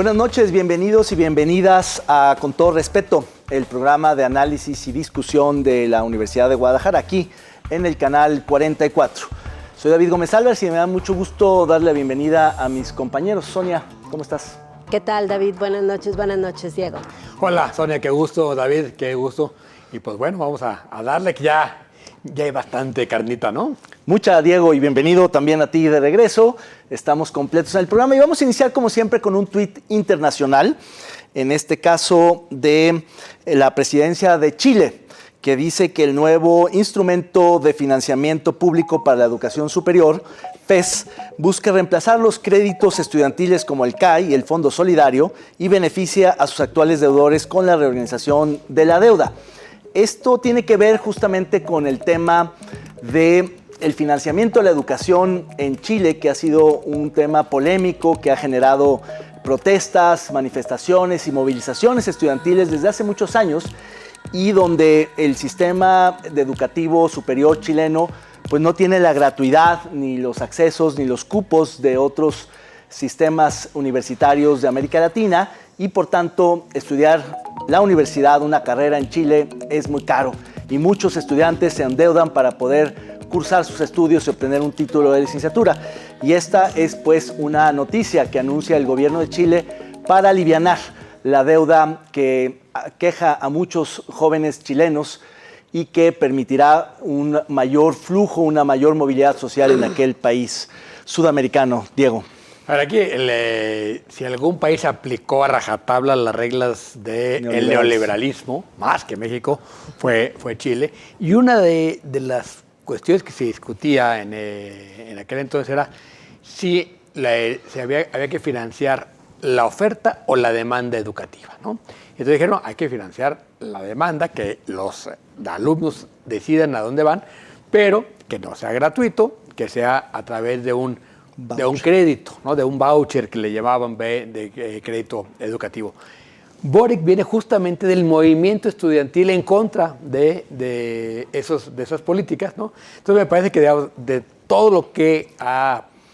Buenas noches, bienvenidos y bienvenidas a Con Todo Respeto, el programa de análisis y discusión de la Universidad de Guadalajara, aquí en el canal 44. Soy David Gómez Álvarez y me da mucho gusto darle la bienvenida a mis compañeros. Sonia, ¿cómo estás? ¿Qué tal, David? Buenas noches, Diego. Hola, Sonia, qué gusto, David, qué gusto. Y pues bueno, vamos a darle que ya hay bastante carnita, ¿no? Mucha, Diego, y bienvenido también a ti de regreso. Estamos completos en el programa y vamos a iniciar, como siempre, con un tuit internacional, en este caso de la presidencia de Chile, que dice que el nuevo instrumento de financiamiento público para la educación superior, FES, busca reemplazar los créditos estudiantiles como el CAI y el Fondo Solidario y beneficia a sus actuales deudores con la reorganización de la deuda. Esto tiene que ver justamente con el tema del financiamiento de la educación en Chile, que ha sido un tema polémico, que ha generado protestas, manifestaciones y movilizaciones estudiantiles desde hace muchos años, y donde el sistema educativo superior chileno pues no tiene la gratuidad, ni los accesos, ni los cupos de otros sistemas universitarios de América Latina, y por tanto estudiar la universidad, una carrera en Chile, es muy caro y muchos estudiantes se endeudan para poder cursar sus estudios y obtener un título de licenciatura. Y esta es pues una noticia que anuncia el gobierno de Chile para alivianar la deuda que aqueja a muchos jóvenes chilenos y que permitirá un mayor flujo, una mayor movilidad social en aquel país sudamericano. Diego. Ahora aquí, si algún país aplicó a rajatabla las reglas del neoliberalismo, más que México, fue Chile. Y una de las cuestiones que se discutía en aquel entonces era si había que financiar la oferta o la demanda educativa, ¿no? Entonces dijeron, hay que financiar la demanda, que los alumnos decidan a dónde van, pero que no sea gratuito, que sea a través de un crédito, ¿no? De un voucher que le llamaban de crédito educativo. Boric viene justamente del movimiento estudiantil en contra de esas políticas, ¿no? Entonces me parece que de todo lo que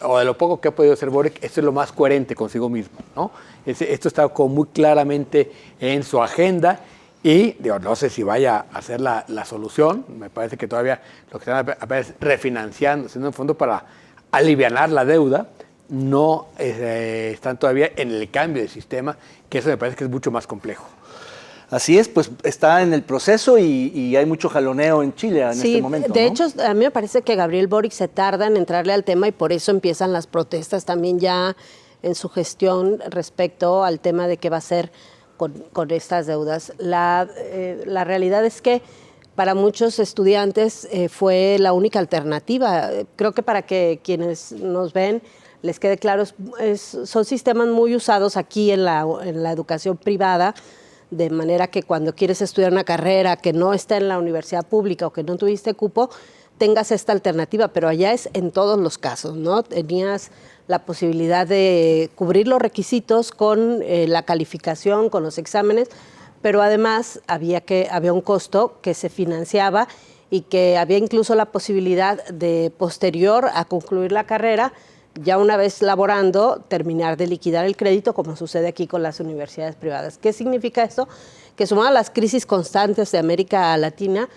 o de lo poco que ha podido hacer Boric, esto es lo más coherente consigo mismo, ¿no? Esto está como muy claramente en su agenda y no sé si vaya a ser la solución. Me parece que todavía lo que están es refinanciando, haciendo un fondo para alivianar la deuda, no están todavía en el cambio de sistema, que eso me parece que es mucho más complejo. Así es, pues está en el proceso y hay mucho jaloneo en Chile en este momento. De hecho, a mí me parece que Gabriel Boric se tarda en entrarle al tema y por eso empiezan las protestas también ya en su gestión respecto al tema de qué va a hacer con estas deudas. La realidad es que para muchos estudiantes fue la única alternativa. Creo que para que quienes nos ven les quede claro, son sistemas muy usados aquí en la educación privada, de manera que cuando quieres estudiar una carrera que no está en la universidad pública o que no tuviste cupo, tengas esta alternativa, pero allá es en todos los casos, ¿no? Tenías la posibilidad de cubrir los requisitos con la calificación, con los exámenes, pero además había un costo que se financiaba y que había incluso la posibilidad de, posterior a concluir la carrera, ya una vez laborando, terminar de liquidar el crédito, como sucede aquí con las universidades privadas. ¿Qué significa esto? Que sumado a las crisis constantes de América Latina,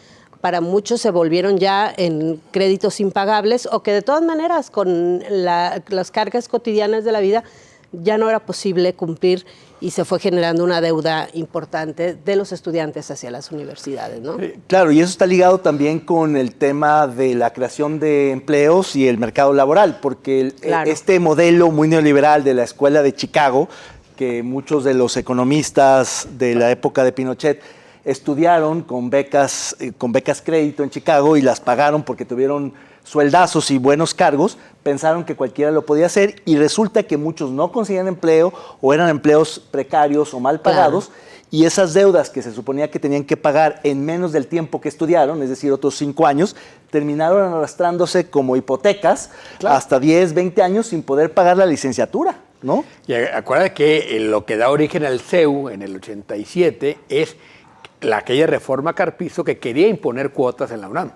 para muchos se volvieron ya en créditos impagables o que de todas maneras con las cargas cotidianas de la vida ya no era posible cumplir y se fue generando una deuda importante de los estudiantes hacia las universidades, ¿no? Claro, y eso está ligado también con el tema de la creación de empleos y el mercado laboral, porque este modelo muy neoliberal de la escuela de Chicago, que muchos de los economistas de la época de Pinochet estudiaron con becas crédito en Chicago y las pagaron porque tuvieron sueldazos y buenos cargos, pensaron que cualquiera lo podía hacer y resulta que muchos no conseguían empleo o eran empleos precarios o mal pagados. Claro. Y esas deudas que se suponía que tenían que pagar en menos del tiempo que estudiaron, es decir, otros 5 años, terminaron arrastrándose como hipotecas, claro, hasta 10, 20 años sin poder pagar la licenciatura, ¿no? Y acuérdate que lo que da origen al CEU en el 87 es aquella reforma Carpizo que quería imponer cuotas en la UNAM,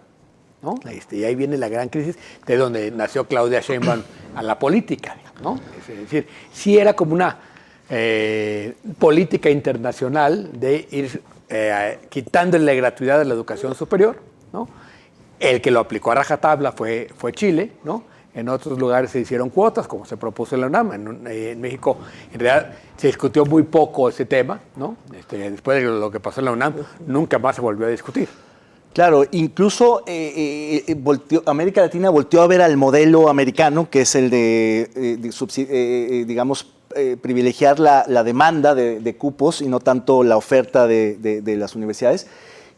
¿no? Y ahí viene la gran crisis de donde nació Claudia Sheinbaum a la política, ¿no? Es decir, sí era como una política internacional de ir quitándole la gratuidad de la educación superior, ¿no? El que lo aplicó a rajatabla fue Chile, ¿no? En otros lugares se hicieron cuotas, como se propuso en la UNAM. En México, en realidad, se discutió muy poco ese tema, ¿no? Después de lo que pasó en la UNAM, nunca más se volvió a discutir. Claro, incluso América Latina volteó a ver al modelo americano, que es el de privilegiar la demanda de cupos y no tanto la oferta de las universidades,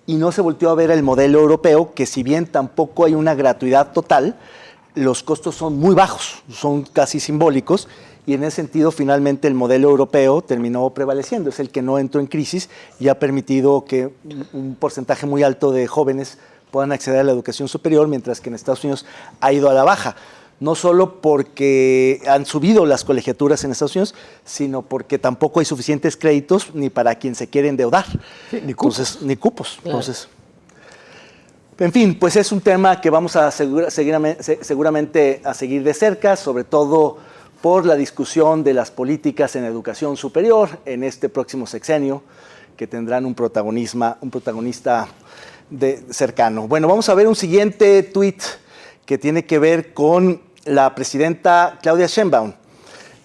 y no se volteó a ver el modelo europeo, que si bien tampoco hay una gratuidad total, los costos son muy bajos, son casi simbólicos, y en ese sentido finalmente el modelo europeo terminó prevaleciendo, es el que no entró en crisis y ha permitido que un porcentaje muy alto de jóvenes puedan acceder a la educación superior, mientras que en Estados Unidos ha ido a la baja. No solo porque han subido las colegiaturas en Estados Unidos, sino porque tampoco hay suficientes créditos ni para quien se quiere endeudar. Sí, ni cupos. Entonces, ni cupos. Claro. Entonces, en fin, pues es un tema que vamos a seguramente a seguir de cerca, sobre todo por la discusión de las políticas en educación superior en este próximo sexenio, que tendrán un protagonista cercano. Bueno, vamos a ver un siguiente tuit que tiene que ver con la presidenta Claudia Sheinbaum.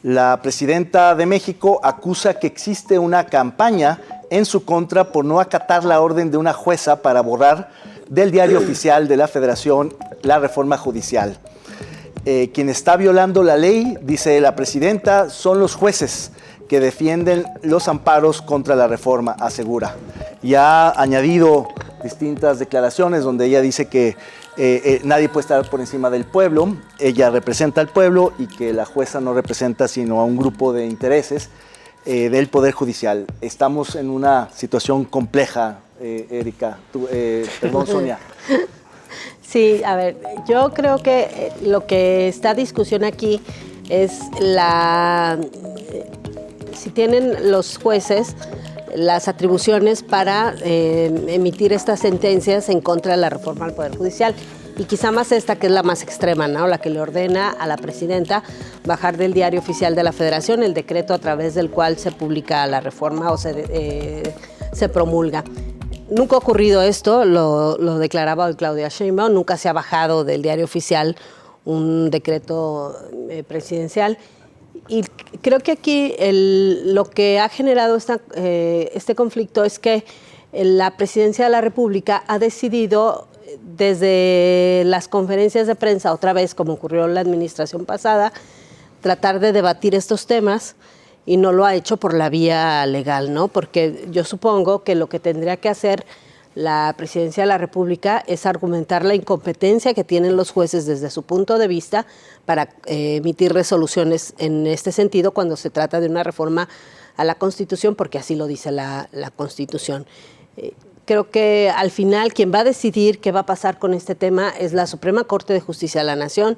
La presidenta de México acusa que existe una campaña en su contra por no acatar la orden de una jueza para borrar del diario oficial de la Federación la reforma judicial. Quien está violando la ley, dice la presidenta, son los jueces que defienden los amparos contra la reforma, asegura. Y ha añadido distintas declaraciones donde ella dice que nadie puede estar por encima del pueblo, ella representa al pueblo y que la jueza no representa sino a un grupo de intereses del Poder Judicial. Estamos en una situación compleja, Erika. Perdón, Sonia. Sí, a ver, yo creo que lo que está a discusión aquí es si tienen los jueces las atribuciones para emitir estas sentencias en contra de la reforma al Poder Judicial. Y quizá más esta, que es la más extrema, ¿no? La que le ordena a la presidenta bajar del diario oficial de la Federación el decreto a través del cual se publica la reforma o se promulga. Nunca ha ocurrido esto, lo declaraba hoy Claudia Sheinbaum, nunca se ha bajado del diario oficial un decreto presidencial. Y creo que aquí lo que ha generado este conflicto es que la Presidencia de la República ha decidido desde las conferencias de prensa, otra vez como ocurrió en la administración pasada, tratar de debatir estos temas y no lo ha hecho por la vía legal, ¿no? Porque yo supongo que lo que tendría que hacer la Presidencia de la República es argumentar la incompetencia que tienen los jueces desde su punto de vista para emitir resoluciones en este sentido cuando se trata de una reforma a la Constitución, porque así lo dice la Constitución. Creo que al final quien va a decidir qué va a pasar con este tema es la Suprema Corte de Justicia de la Nación.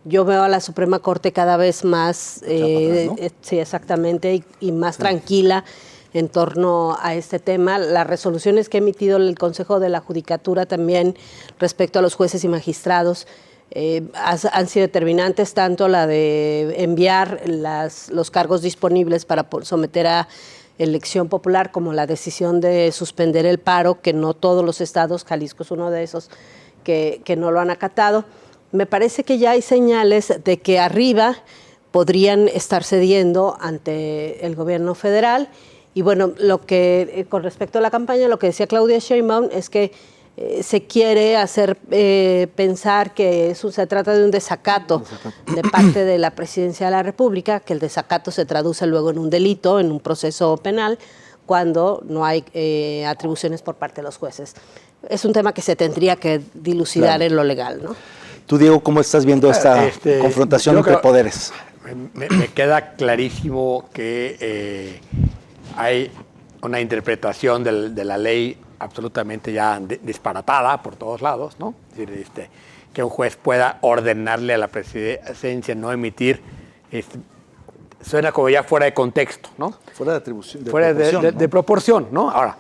Yo veo a la Suprema Corte cada vez más, ¿no? Sí, exactamente, y más tranquila en torno a este tema. Las resoluciones que ha emitido el Consejo de la Judicatura también respecto a los jueces y magistrados han sido determinantes, tanto la de enviar los cargos disponibles para someter a elección popular como la decisión de suspender el paro, que no todos los estados, Jalisco es uno de esos, que no lo han acatado. Me parece que ya hay señales de que arriba podrían estar cediendo ante el gobierno federal. Y bueno, con respecto a la campaña, lo que decía Claudia Sheinbaum es que se quiere hacer pensar que se trata de un desacato de parte de la Presidencia de la República, que el desacato se traduce luego en un delito, en un proceso penal, cuando no hay atribuciones por parte de los jueces. Es un tema que se tendría que dilucidar en lo legal, ¿no? Tú, Diego, ¿cómo estás viendo esta confrontación entre poderes? Me queda clarísimo que hay una interpretación de la ley absolutamente ya disparatada por todos lados, ¿no? Es decir, que un juez pueda ordenarle a la presidencia no emitir, suena como ya fuera de contexto, ¿no? Fuera de atribución, de proporción, ¿no? Ahora,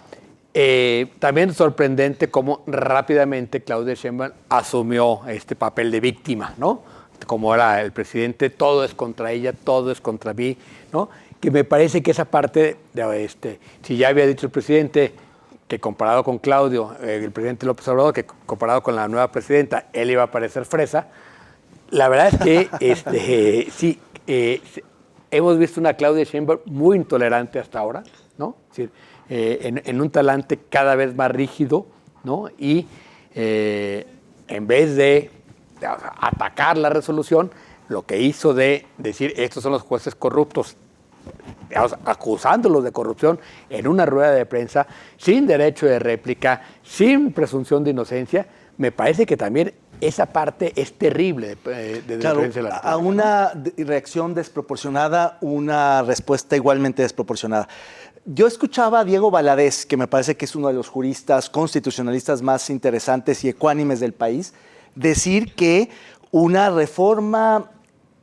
también es sorprendente cómo rápidamente Claudia Sheinbaum asumió este papel de víctima, ¿no? Como era el presidente, todo es contra ella, todo es contra mí, ¿no? que me parece que esa parte, si ya había dicho el presidente que comparado con Claudio, el presidente López Obrador, que comparado con la nueva presidenta, él iba a parecer fresa, la verdad es que sí, hemos visto una Claudia Sheinbaum muy intolerante hasta ahora, ¿no? Es decir, en un talante cada vez más rígido, ¿no? Y en vez de atacar la resolución, lo que hizo de decir estos son los jueces corruptos, acusándolos de corrupción en una rueda de prensa, sin derecho de réplica, sin presunción de inocencia, me parece que también esa parte es terrible de claro, defensa de la República, a una reacción desproporcionada, una respuesta igualmente desproporcionada. Yo escuchaba a Diego Valadez, que me parece que es uno de los juristas constitucionalistas más interesantes y ecuánimes del país, decir que una reforma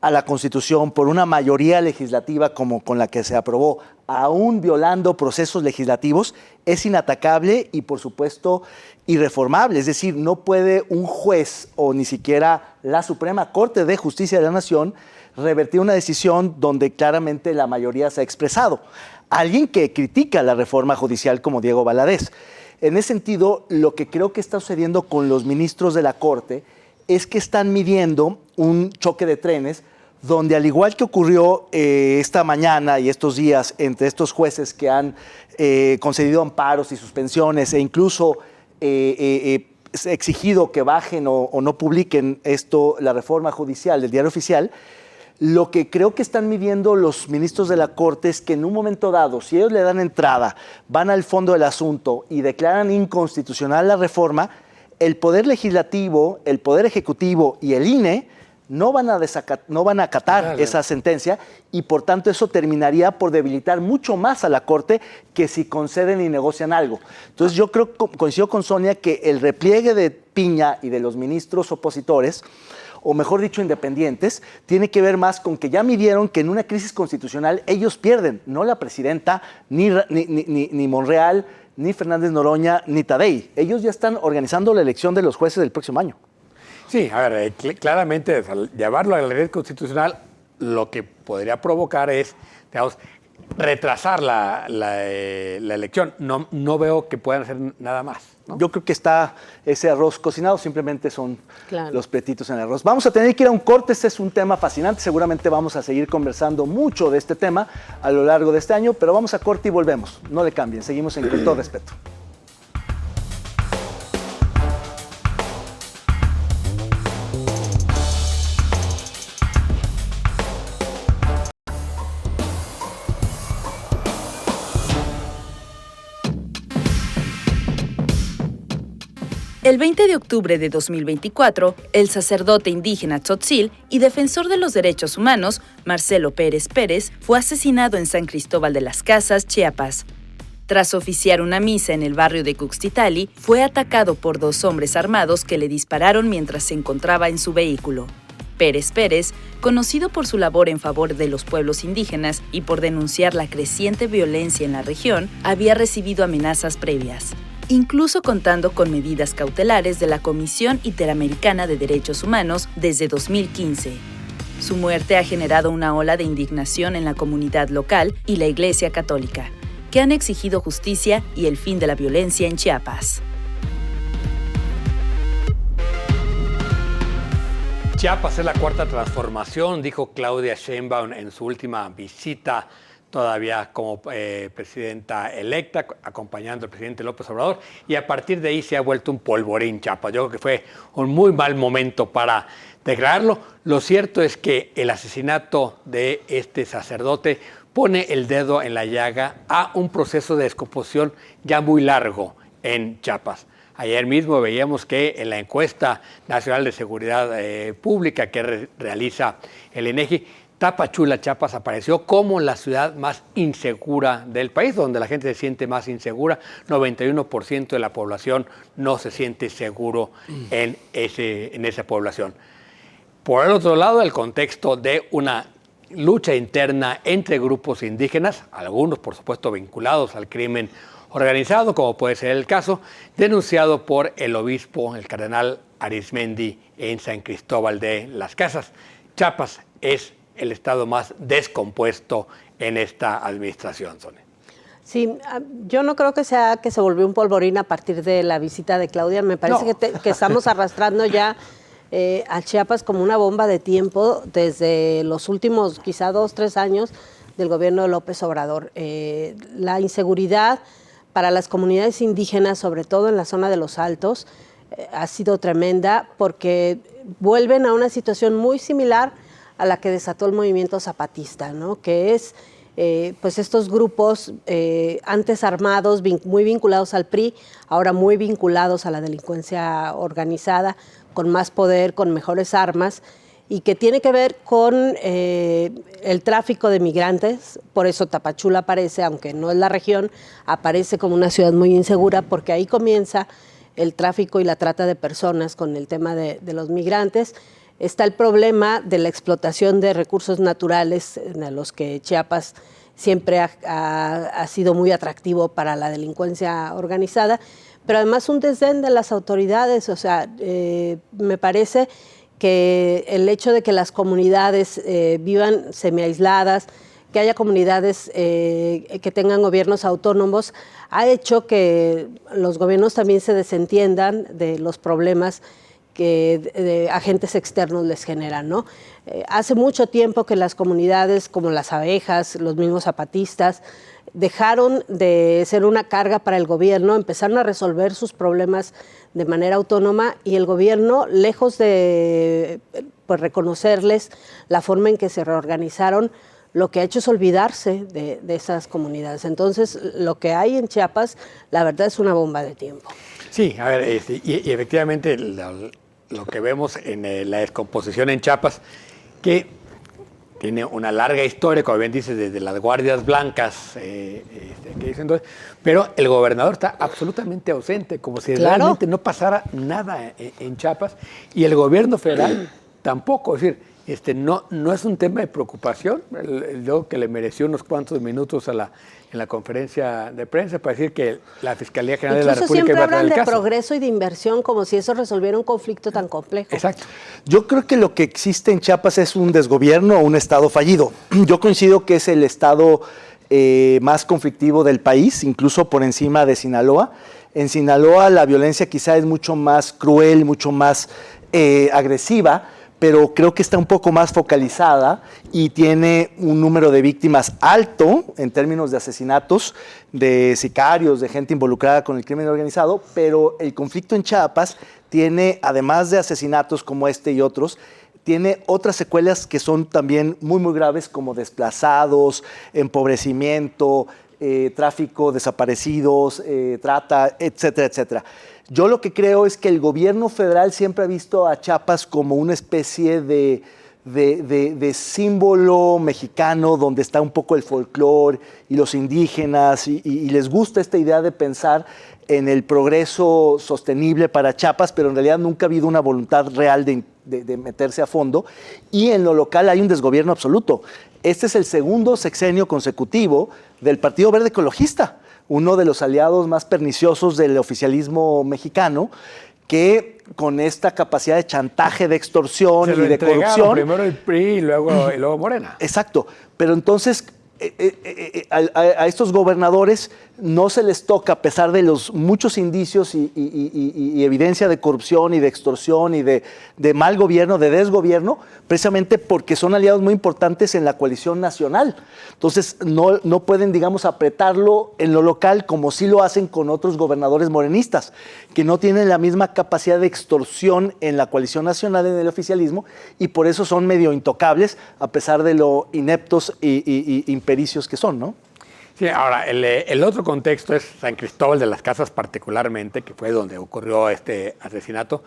a la Constitución por una mayoría legislativa como con la que se aprobó, aún violando procesos legislativos, es inatacable y, por supuesto, irreformable. Es decir, no puede un juez o ni siquiera la Suprema Corte de Justicia de la Nación revertir una decisión donde claramente la mayoría se ha expresado. Alguien que critica la reforma judicial como Diego Valadez. En ese sentido, lo que creo que está sucediendo con los ministros de la Corte es que están midiendo un choque de trenes donde, al igual que ocurrió esta mañana y estos días entre estos jueces que han concedido amparos y suspensiones e incluso exigido que bajen o no publiquen la reforma judicial del Diario Oficial, lo que creo que están midiendo los ministros de la Corte es que en un momento dado, si ellos le dan entrada, van al fondo del asunto y declaran inconstitucional la reforma, el Poder Legislativo, el Poder Ejecutivo y el INE no van a acatar esa sentencia y, por tanto, eso terminaría por debilitar mucho más a la Corte que si conceden y negocian algo. Entonces, yo creo, coincido con Sonia, que el repliegue de Piña y de los ministros opositores, o mejor dicho, independientes, tiene que ver más con que ya midieron que en una crisis constitucional ellos pierden, no la presidenta, ni Monreal, ni Fernández Noroña, ni Tadei. Ellos ya están organizando la elección de los jueces del próximo año. Sí, a ver, claramente llevarlo a la ley constitucional lo que podría provocar es, digamos, retrasar la elección. No veo que puedan hacer nada más, ¿no? Yo creo que está ese arroz cocinado, simplemente son los pletitos en el arroz. Vamos a tener que ir a un corte, este es un tema fascinante, seguramente vamos a seguir conversando mucho de este tema a lo largo de este año, pero vamos a corte y volvemos. No le cambien, seguimos en Con Todo Respeto. El 20 de octubre de 2024, el sacerdote indígena Tzotzil y defensor de los derechos humanos, Marcelo Pérez Pérez, fue asesinado en San Cristóbal de las Casas, Chiapas. Tras oficiar una misa en el barrio de Cuxtitali, fue atacado por 2 hombres armados que le dispararon mientras se encontraba en su vehículo. Pérez Pérez, conocido por su labor en favor de los pueblos indígenas y por denunciar la creciente violencia en la región, había recibido amenazas previas, incluso contando con medidas cautelares de la Comisión Interamericana de Derechos Humanos desde 2015. Su muerte ha generado una ola de indignación en la comunidad local y la Iglesia Católica, que han exigido justicia y el fin de la violencia en Chiapas. Chiapas es la cuarta transformación, dijo Claudia Sheinbaum en su última visita todavía como presidenta electa, acompañando al presidente López Obrador, y a partir de ahí se ha vuelto un polvorín Chiapas. Yo creo que fue un muy mal momento para declararlo. Lo cierto es que el asesinato de este sacerdote pone el dedo en la llaga a un proceso de descomposición ya muy largo en Chiapas. Ayer mismo veíamos que en la encuesta nacional de seguridad pública que realiza el INEGI, Tapachula, Chiapas, apareció como la ciudad más insegura del país, donde la gente se siente más insegura. 91% de la población no se siente seguro en esa población. Por el otro lado, el contexto de una lucha interna entre grupos indígenas, algunos, por supuesto, vinculados al crimen organizado, como puede ser el caso, denunciado por el obispo, el cardenal Arizmendi, en San Cristóbal de las Casas. Chiapas es el estado más descompuesto en esta administración, Sonia. Sí, yo no creo que sea que se volvió un polvorín a partir de la visita de Claudia. Me parece que estamos arrastrando ya a Chiapas como una bomba de tiempo desde los últimos quizá 2, 3 años del gobierno de López Obrador. La inseguridad para las comunidades indígenas, sobre todo en la zona de los Altos, ha sido tremenda porque vuelven a una situación muy similar a la que desató el movimiento zapatista, ¿no? Que es pues estos grupos antes armados, muy vinculados al PRI, ahora muy vinculados a la delincuencia organizada, con más poder, con mejores armas, y que tiene que ver con el tráfico de migrantes. Por eso Tapachula aparece, aunque no es la región, aparece como una ciudad muy insegura, porque ahí comienza el tráfico y la trata de personas con el tema de los migrantes. Está el problema de la explotación de recursos naturales, en los que Chiapas siempre ha sido muy atractivo para la delincuencia organizada, pero además un desdén de las autoridades. O sea, me parece que el hecho de que las comunidades vivan semiaisladas, que haya comunidades que tengan gobiernos autónomos, ha hecho que los gobiernos también se desentiendan de los problemas que agentes externos les generan, ¿no? Hace mucho tiempo que las comunidades como las abejas, los mismos zapatistas, dejaron de ser una carga para el gobierno, empezaron a resolver sus problemas de manera autónoma, y el gobierno, lejos de pues, reconocerles la forma en que se reorganizaron, lo que ha hecho es olvidarse de esas comunidades. Entonces, lo que hay en Chiapas, la verdad, es una bomba de tiempo. Sí, a ver, y efectivamente lo que vemos en la descomposición en Chiapas, que tiene una larga historia, como bien dices, desde las guardias blancas, que dicen, pero el gobernador está absolutamente ausente, como si realmente no pasara nada en Chiapas, y el gobierno federal tampoco. Es decir, no es un tema de preocupación. Yo que le mereció unos cuantos minutos en la conferencia de prensa para decir que la Fiscalía General de la República iba a tratar el caso. Siempre hablan de progreso y de inversión como si eso resolviera un conflicto tan complejo. Exacto. Yo creo que lo que existe en Chiapas es un desgobierno o un estado fallido. Yo coincido que es el estado más conflictivo del país, incluso por encima de Sinaloa. En Sinaloa la violencia quizá es mucho más cruel, mucho más agresiva, pero creo que está un poco más focalizada y tiene un número de víctimas alto en términos de asesinatos, de sicarios, de gente involucrada con el crimen organizado, pero el conflicto en Chiapas tiene, además de asesinatos como este y otros, tiene otras secuelas que son también muy, muy graves, como desplazados, empobrecimiento, tráfico, desaparecidos, trata, etcétera, etcétera. Yo lo que creo es que el gobierno federal siempre ha visto a Chiapas como una especie de símbolo mexicano donde está un poco el folclore y los indígenas y les gusta esta idea de pensar en el progreso sostenible para Chiapas, pero en realidad nunca ha habido una voluntad real de meterse a fondo, y en lo local hay un desgobierno absoluto. Este es el segundo sexenio consecutivo del Partido Verde Ecologista, uno de los aliados más perniciosos del oficialismo mexicano, que con esta capacidad de chantaje, de extorsión y de corrupción. Primero el PRI y luego Morena. Exacto. Pero entonces a estos gobernadores no se les toca, a pesar de los muchos indicios y evidencia de corrupción y de extorsión y de mal gobierno, de desgobierno, precisamente porque son aliados muy importantes en la coalición nacional. Entonces no pueden, digamos, apretarlo en lo local como sí lo hacen con otros gobernadores morenistas, que no tienen la misma capacidad de extorsión en la coalición nacional, en el oficialismo, y por eso son medio intocables, a pesar de lo ineptos y impericios que son, ¿no? Sí, ahora, el otro contexto es San Cristóbal de las Casas particularmente, que fue donde ocurrió este asesinato,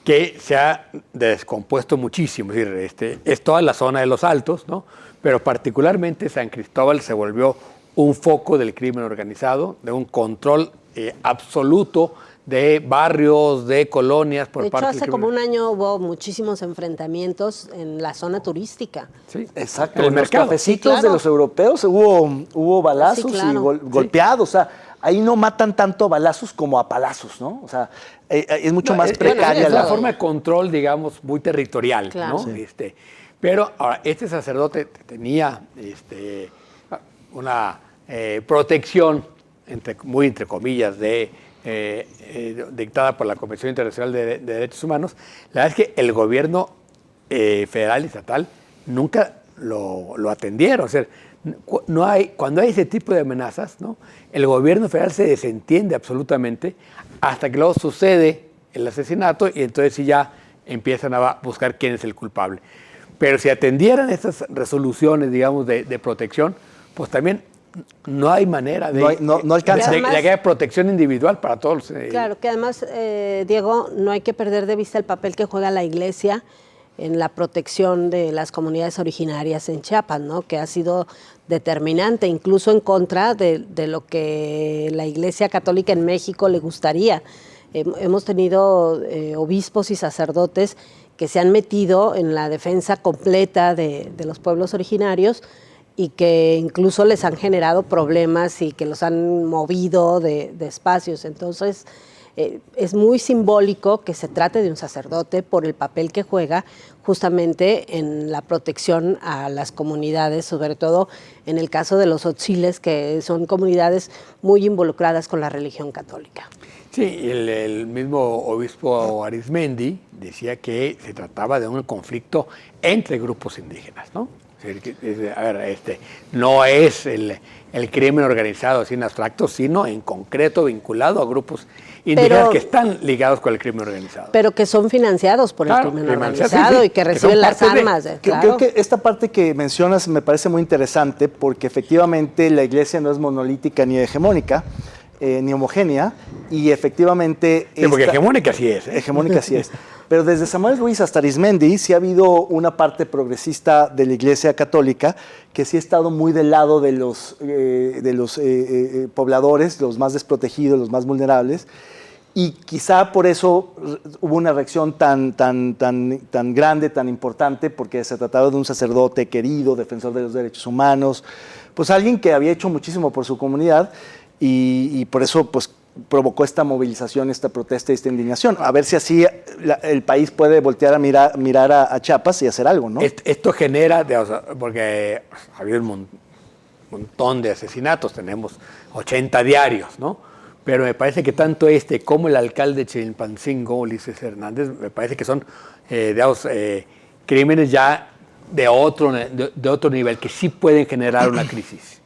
que se ha descompuesto muchísimo. Es decir, es toda la zona de los Altos, ¿no? Pero particularmente San Cristóbal se volvió un foco del crimen organizado, de un control absoluto de barrios, de colonias por parte del crimen. De hecho, hace como un año hubo muchísimos enfrentamientos en la zona turística. Sí, exacto. En el mercado. Los cafecitos, sí, claro, de los europeos hubo balazos, sí, claro, y golpeados. O sea, ahí no matan tanto a balazos como a palazos, ¿no? O sea, es mucho más precaria. Es la forma de control, digamos, muy territorial, claro, ¿no? sí. Pero ahora, este sacerdote tenía una protección, entre comillas, dictada por la Convención Internacional de Derechos Humanos, la verdad es que el gobierno federal y estatal nunca lo atendieron. O sea, cuando hay ese tipo de amenazas, ¿no?, el gobierno federal se desentiende absolutamente hasta que luego sucede el asesinato y entonces sí ya empiezan a buscar quién es el culpable. Pero si atendieran estas resoluciones, digamos, de protección, pues también no hay manera de, no alcanza. de que haya protección individual para todos. Claro, que además, Diego, no hay que perder de vista el papel que juega la Iglesia en la protección de las comunidades originarias en Chiapas, ¿no?, que ha sido determinante, incluso en contra de lo que la Iglesia Católica en México le gustaría. Hemos tenido obispos y sacerdotes que se han metido en la defensa completa de los pueblos originarios y que incluso les han generado problemas y que los han movido de espacios. Entonces, es muy simbólico que se trate de un sacerdote por el papel que juega justamente en la protección a las comunidades, sobre todo en el caso de los tzotziles, que son comunidades muy involucradas con la religión católica. Sí, el mismo obispo Arizmendi decía que se trataba de un conflicto entre grupos indígenas, ¿no? A ver, no es el crimen organizado así en abstracto, sino en concreto vinculado a grupos indígenas que están ligados con el crimen organizado. Pero que son financiados por el crimen organizado, sí, y que reciben las armas. Creo que esta parte que mencionas me parece muy interesante porque efectivamente la Iglesia no es monolítica ni hegemónica, ni homogénea, y efectivamente... Sí, porque hegemónica sí es. Hegemónica sí es. Pero desde Samuel Ruiz hasta Arizmendi sí ha habido una parte progresista de la Iglesia Católica que sí ha estado muy del lado de los pobladores, los más desprotegidos, los más vulnerables, y quizá por eso hubo una reacción tan grande, tan importante, porque se trataba de un sacerdote querido, defensor de los derechos humanos, pues alguien que había hecho muchísimo por su comunidad y por eso pues provocó esta movilización, esta protesta y esta indignación. A ver si así el país puede voltear a mirar a Chiapas y hacer algo, ¿no? Esto genera, porque ha habido un montón de asesinatos, tenemos 80 diarios, ¿no? Pero me parece que tanto como el alcalde de Chilpancingo, Ulises Hernández, me parece que son, crímenes ya de otro nivel, que sí pueden generar una crisis.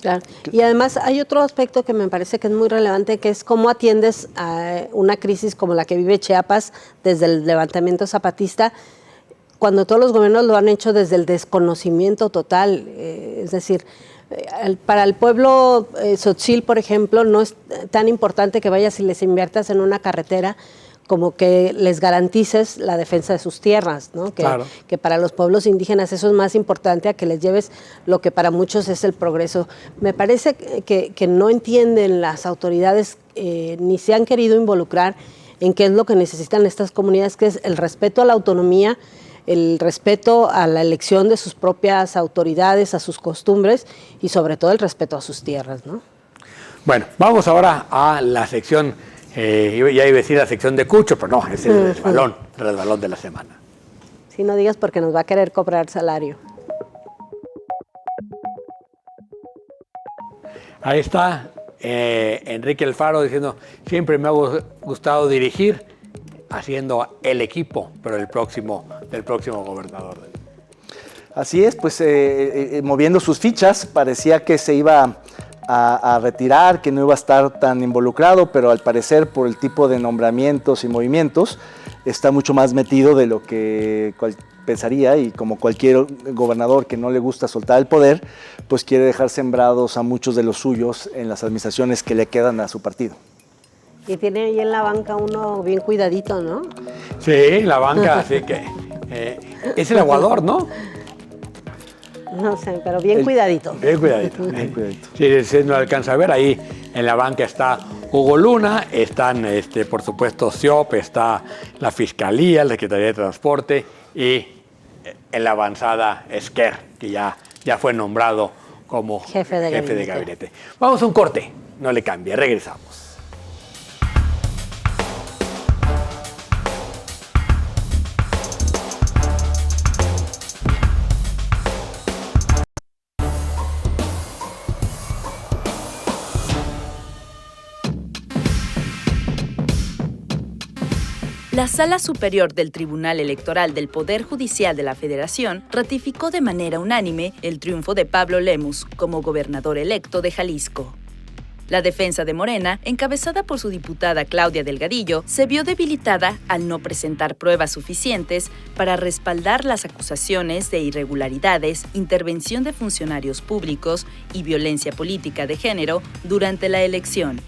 Claro. Y además hay otro aspecto que me parece que es muy relevante, que es cómo atiendes a una crisis como la que vive Chiapas desde el levantamiento zapatista, cuando todos los gobiernos lo han hecho desde el desconocimiento total. Es decir, para el pueblo tzotzil, por ejemplo, no es tan importante que vayas y les inviertas en una carretera como que les garantices la defensa de sus tierras, ¿no? Claro. Que para los pueblos indígenas eso es más importante a que les lleves lo que para muchos es el progreso. Me parece que no entienden las autoridades ni se han querido involucrar en qué es lo que necesitan estas comunidades, que es el respeto a la autonomía, el respeto a la elección de sus propias autoridades, a sus costumbres y sobre todo el respeto a sus tierras, ¿no? Bueno, vamos ahora a la sección, ya iba a decir la sección de Cucho, pero no, es el resbalón de la semana. Sí, no digas porque nos va a querer cobrar salario. Ahí está Enrique Alfaro diciendo, siempre me ha gustado dirigir, haciendo el equipo, pero del próximo gobernador. Así es, pues moviendo sus fichas, parecía que se iba a retirar, que no iba a estar tan involucrado, pero al parecer por el tipo de nombramientos y movimientos está mucho más metido de lo que pensaría, y como cualquier gobernador que no le gusta soltar el poder, pues quiere dejar sembrados a muchos de los suyos en las administraciones que le quedan a su partido. Y tiene ahí en la banca uno bien cuidadito, ¿no? Sí, la banca, así que es el aguador, ¿no? No sé, pero bien cuidadito. Bien cuidadito. Bien cuidadito. Sí, se no alcanza a ver, ahí en la banca está Hugo Luna, están, por supuesto, SIOP, está la Fiscalía, la Secretaría de Transporte y en la avanzada Esquer, que ya fue nombrado como jefe de gabinete. Vamos a un corte, no le cambie, regresamos. La Sala Superior del Tribunal Electoral del Poder Judicial de la Federación ratificó de manera unánime el triunfo de Pablo Lemus como gobernador electo de Jalisco. La defensa de Morena, encabezada por su diputada Claudia Delgadillo, se vio debilitada al no presentar pruebas suficientes para respaldar las acusaciones de irregularidades, intervención de funcionarios públicos y violencia política de género durante la elección.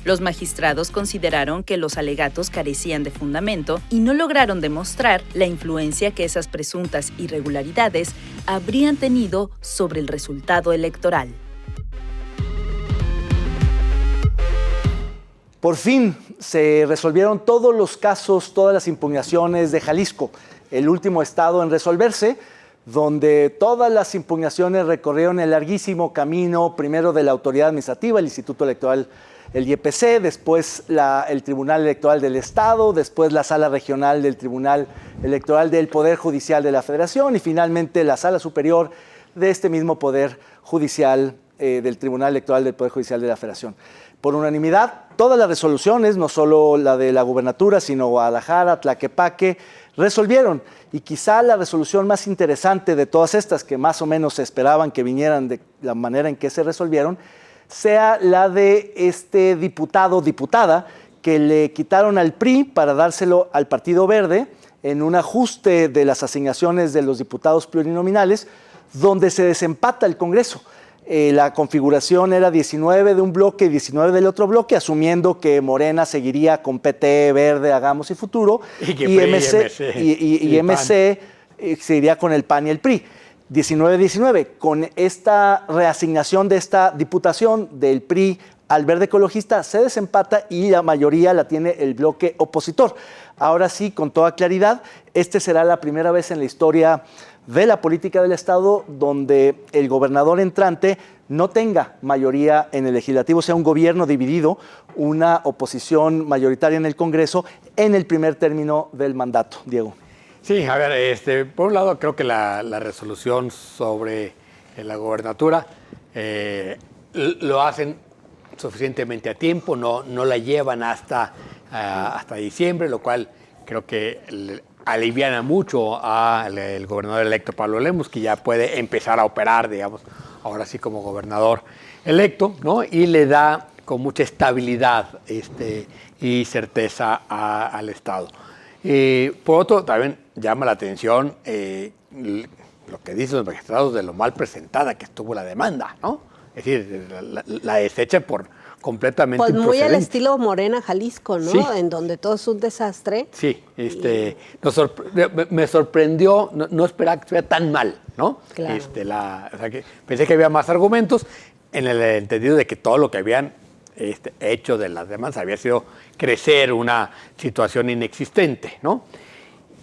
Los magistrados consideraron que los alegatos carecían de fundamento y no lograron demostrar la influencia que esas presuntas irregularidades habrían tenido sobre el resultado electoral. Por fin se resolvieron todos los casos, todas las impugnaciones de Jalisco, el último estado en resolverse, donde todas las impugnaciones recorrieron el larguísimo camino, primero de la autoridad administrativa, el Instituto Electoral, el IEPC, después el Tribunal Electoral del Estado, después la Sala Regional del Tribunal Electoral del Poder Judicial de la Federación y finalmente la Sala Superior de este mismo Poder Judicial del Tribunal Electoral del Poder Judicial de la Federación. Por unanimidad, todas las resoluciones, no solo la de la gubernatura, sino Guadalajara, Tlaquepaque, resolvieron. Y quizá la resolución más interesante de todas estas, que más o menos se esperaban que vinieran de la manera en que se resolvieron, sea la de este diputado o diputada que le quitaron al PRI para dárselo al Partido Verde en un ajuste de las asignaciones de los diputados plurinominales, donde se desempata el Congreso. La configuración era 19 de un bloque y 19 del otro bloque, asumiendo que Morena seguiría con PT, Verde, Hagamos y Futuro, y MC seguiría con el PAN y el PRI. 19-19, con esta reasignación de esta diputación del PRI al Verde Ecologista se desempata y la mayoría la tiene el bloque opositor. Ahora sí, con toda claridad, este será la primera vez en la historia de la política del Estado donde el gobernador entrante no tenga mayoría en el legislativo, sea un gobierno dividido, una oposición mayoritaria en el Congreso en el primer término del mandato. Diego. Sí, a ver, por un lado creo que la resolución sobre la gobernatura lo hacen suficientemente a tiempo, no la llevan hasta diciembre, lo cual creo que aliviana mucho al gobernador electo Pablo Lemus, que ya puede empezar a operar, digamos, ahora sí como gobernador electo, ¿no? Y le da con mucha estabilidad y certeza al Estado. Por otro, también llama la atención lo que dicen los magistrados de lo mal presentada que estuvo la demanda, ¿no? Es decir, la desecha por completamente pues muy al improcedente. estilo Morena, Jalisco, ¿no? Sí. En donde todo es un desastre. Sí, me sorprendió, no esperaba que estuviera tan mal, ¿no? Claro. O sea que pensé que había más argumentos en el entendido de que todo lo que habían hecho de las demandas había sido crecer una situación inexistente, ¿no?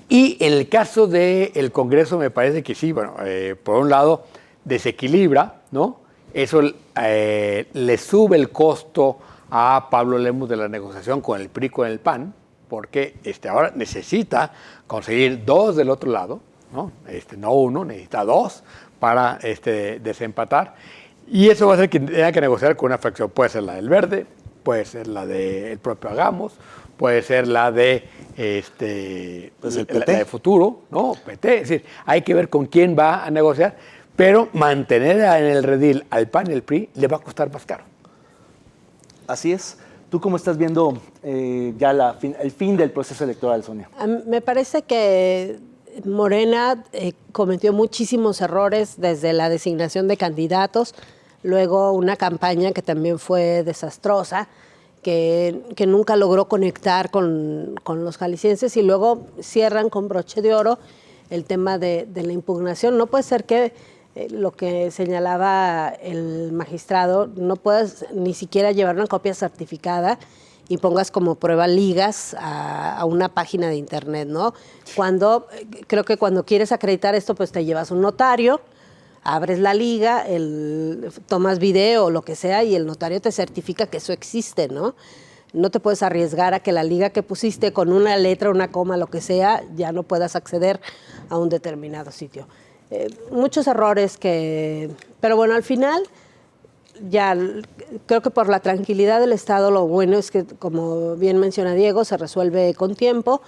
Y en el caso del Congreso me parece que sí, bueno, por un lado desequilibra, ¿no? Eso le sube el costo a Pablo Lemus de la negociación con el PRI, con el PAN, porque ahora necesita conseguir dos del otro lado, ¿no? No uno, necesita dos para desempatar. Y eso va a hacer que tenga que negociar con una fracción. Puede ser la del Verde, puede ser la del propio Hagamos, puede ser la de pues el PT. la de Futuro, ¿no? PT. Es decir, hay que ver con quién va a negociar, pero mantener en el redil al PAN y el PRI le va a costar más caro. Así es. ¿Tú cómo estás viendo ya el fin del proceso electoral, Sonia? Me parece que Morena cometió muchísimos errores desde la designación de candidatos, luego una campaña que también fue desastrosa, que nunca logró conectar con los jaliscienses y luego cierran con broche de oro el tema de la impugnación. No puede ser que lo que señalaba el magistrado, no puedas ni siquiera llevar una copia certificada y pongas como prueba ligas a una página de internet, ¿no? Creo que cuando quieres acreditar esto, pues te llevas un notario, abres la liga, tomas video o lo que sea y el notario te certifica que eso existe, ¿no? No te puedes arriesgar a que la liga que pusiste con una letra, una coma, lo que sea, ya no puedas acceder a un determinado sitio. Muchos errores pero bueno, al final ya creo que por la tranquilidad del Estado lo bueno es que, como bien menciona Diego, se resuelve con tiempo.